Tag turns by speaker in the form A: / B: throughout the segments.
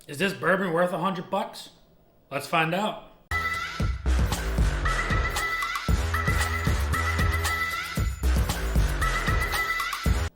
A: Is this bourbon worth $100? Let's find out.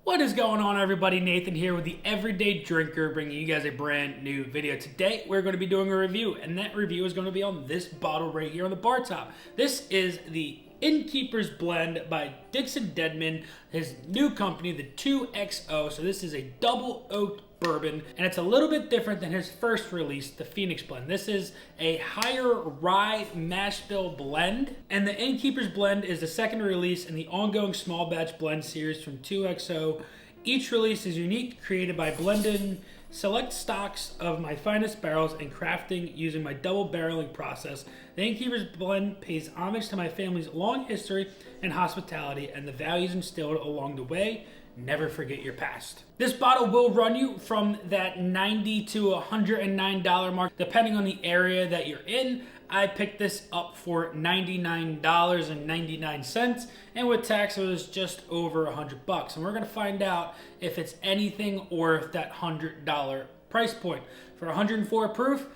A: What is going on, everybody? Nathan here with the Everyday Drinker, bringing you guys a brand new video. Today we're going to be doing a review, and that review is going to be on this bottle right here on the bar top. This is the Innkeepers Blend by Dixon Dedman, his new company, the 2XO. So this is a double oaked bourbon, and it's a little bit different than his first release, the Phoenix Blend. This is a higher rye mash bill blend, and the Innkeepers Blend is the second release in the ongoing small batch blend series from 2XO. Each release is unique, created by blending select stocks of my finest barrels and crafting using my double barreling process. The Innkeepers Blend pays homage to my family's long history and hospitality and the values instilled along the way. Never forget your past. This bottle will run you from that $90 to $109 mark, depending on the area that you're in. I picked this up for $99.99, and with tax, it was just over $100. And we're gonna find out if it's anything worth that $100 price point. For 104 proof,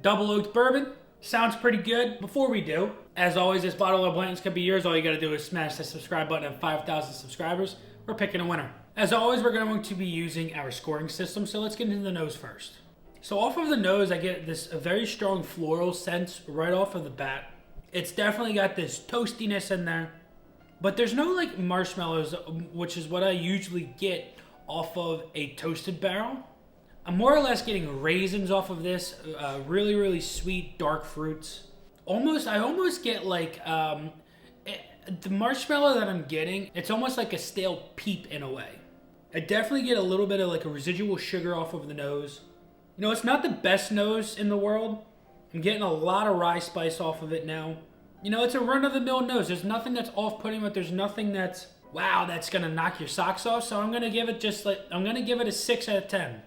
A: double oaked bourbon, sounds pretty good. Before we do, as always, this bottle of Blantons could be yours. All you gotta do is smash the subscribe button at 5,000 subscribers. We're picking a winner. As always, we're going to be using our scoring system, so let's get into the nose first. So off of the nose, I get this very strong floral sense right off of the bat. It's definitely got this toastiness in there, but there's no like marshmallows, which is what I usually get off of a toasted barrel. I'm more or less getting raisins off of this, really, really sweet, dark fruits. I almost get like, the marshmallow that I'm getting, it's almost like a stale peep in a way. I definitely get a little bit of like a residual sugar off of the nose. You know, it's not the best nose in the world. I'm getting a lot of rye spice off of it now. You know, it's a run-of-the-mill nose. There's nothing that's off-putting, but there's nothing that's, wow, that's gonna knock your socks off. So I'm gonna give it a 6 out of 10.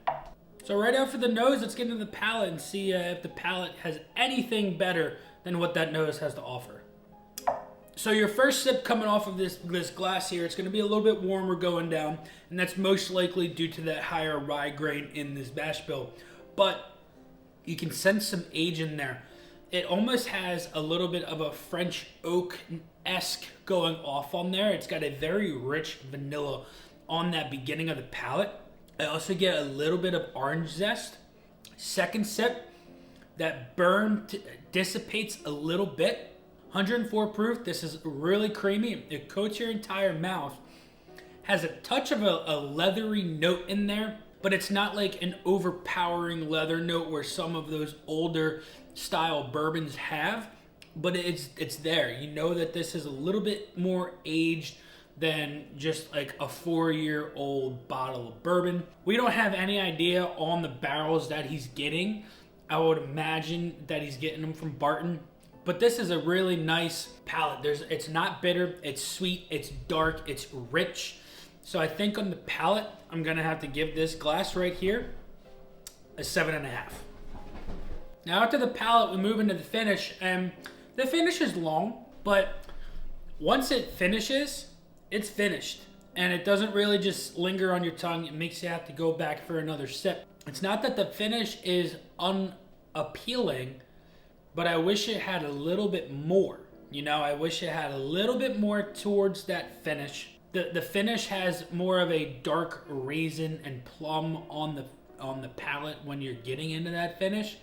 A: So right out for the nose, let's get into the palate and see if the palate has anything better than what that nose has to offer. So your first sip coming off of this glass here, it's going to be a little bit warmer going down, and that's most likely due to that higher rye grain in this mash bill. But you can sense some age in there. It almost has a little bit of a French oak-esque going off on there. It's got a very rich vanilla on that beginning of the palate. I also get a little bit of orange zest. Second sip, that burn dissipates a little bit. 104 proof, this is really creamy. It coats your entire mouth. Has a touch of a leathery note in there, but it's not like an overpowering leather note where some of those older style bourbons have, but it's there. You know that this is a little bit more aged than just like a 4-year-old bottle of bourbon. We don't have any idea on the barrels that he's getting. I would imagine that he's getting them from Blanton. But this is a really nice palate. It's not bitter, it's sweet, it's dark, it's rich. So I think on the palate, I'm gonna have to give this glass right here a 7.5. Now after the palate, we move into the finish, and the finish is long, but once it finishes, it's finished. And it doesn't really just linger on your tongue. It makes you have to go back for another sip. It's not that the finish is unappealing, but I wish it had a little bit more. You know, I wish it had a little bit more towards that finish. The finish has more of a dark raisin and plum on the palate when you're getting into that finish.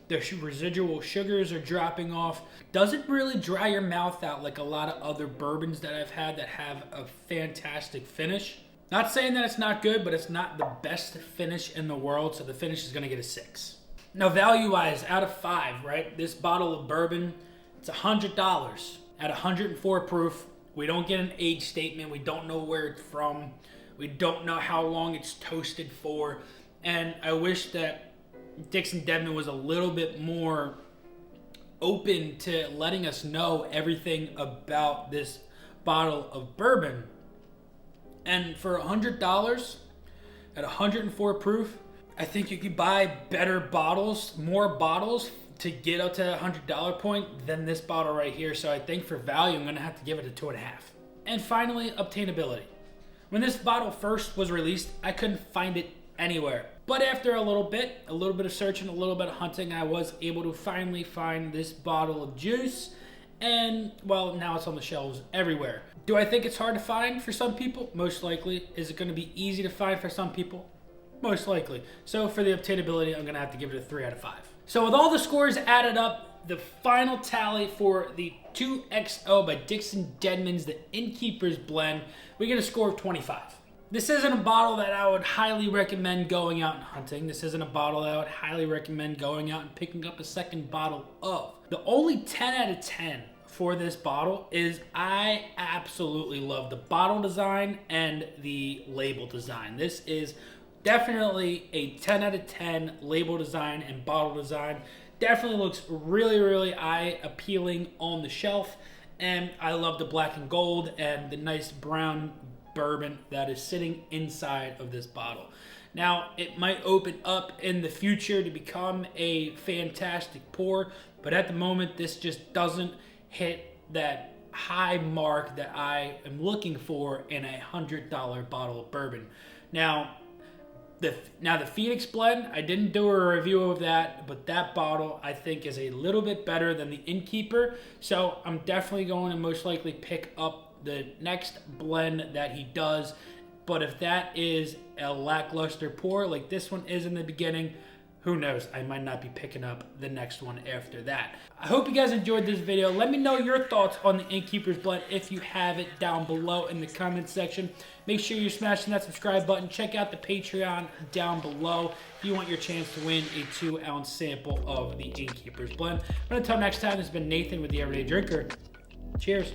A: The residual sugars are dropping off. Doesn't really dry your mouth out like a lot of other bourbons that I've had that have a fantastic finish. Not saying that it's not good, but it's not the best finish in the world, so the finish is gonna get a 6. Now, value-wise, out of 5, right? This bottle of bourbon, it's $100 at 104 proof. We don't get an age statement. We don't know where it's from. We don't know how long it's toasted for. And I wish that Dixon Dedman was a little bit more open to letting us know everything about this bottle of bourbon. And for $100 at 104 proof, I think you could buy better bottles, more bottles to get up to that $100 point than this bottle right here. So I think for value, I'm gonna have to give it a 2.5. And finally, obtainability. When this bottle first was released, I couldn't find it anywhere. But after a little bit of searching, a little bit of hunting, I was able to finally find this bottle of juice. And, well, now it's on the shelves everywhere. Do I think it's hard to find for some people? Most likely. Is it going to be easy to find for some people? Most likely. So for the obtainability, I'm going to have to give it a 3 out of 5. So with all the scores added up, the final tally for the 2XO by Dixon Dedman's, the Innkeepers Blend, we get a score of 25. This isn't a bottle that I would highly recommend going out and hunting. This isn't a bottle that I would highly recommend going out and picking up a second bottle of. The only 10 out of 10 for this bottle is I absolutely love the bottle design and the label design. This is definitely a 10 out of 10 label design and bottle design. Definitely looks really, really eye appealing on the shelf. And I love the black and gold and the nice brown bourbon that is sitting inside of this bottle. Now, it might open up in the future to become a fantastic pour, but at the moment, this just doesn't hit that high mark that I am looking for in a $100 bottle of bourbon. Now the Phoenix Blend, I didn't do a review of that, but that bottle I think is a little bit better than the Innkeeper, so I'm definitely going to most likely pick up the next blend that he does. But if that is a lackluster pour like this one is in the beginning, who knows? I might not be picking up the next one after that. I hope you guys enjoyed this video. Let me know your thoughts on the Innkeepers Blend if you have it down below in the comment section. Make sure you're smashing that subscribe button. Check out the Patreon down below if you want your chance to win a 2-ounce sample of the Innkeepers Blend. But until next time, this has been Nathan with The Everyday Drinker. Cheers.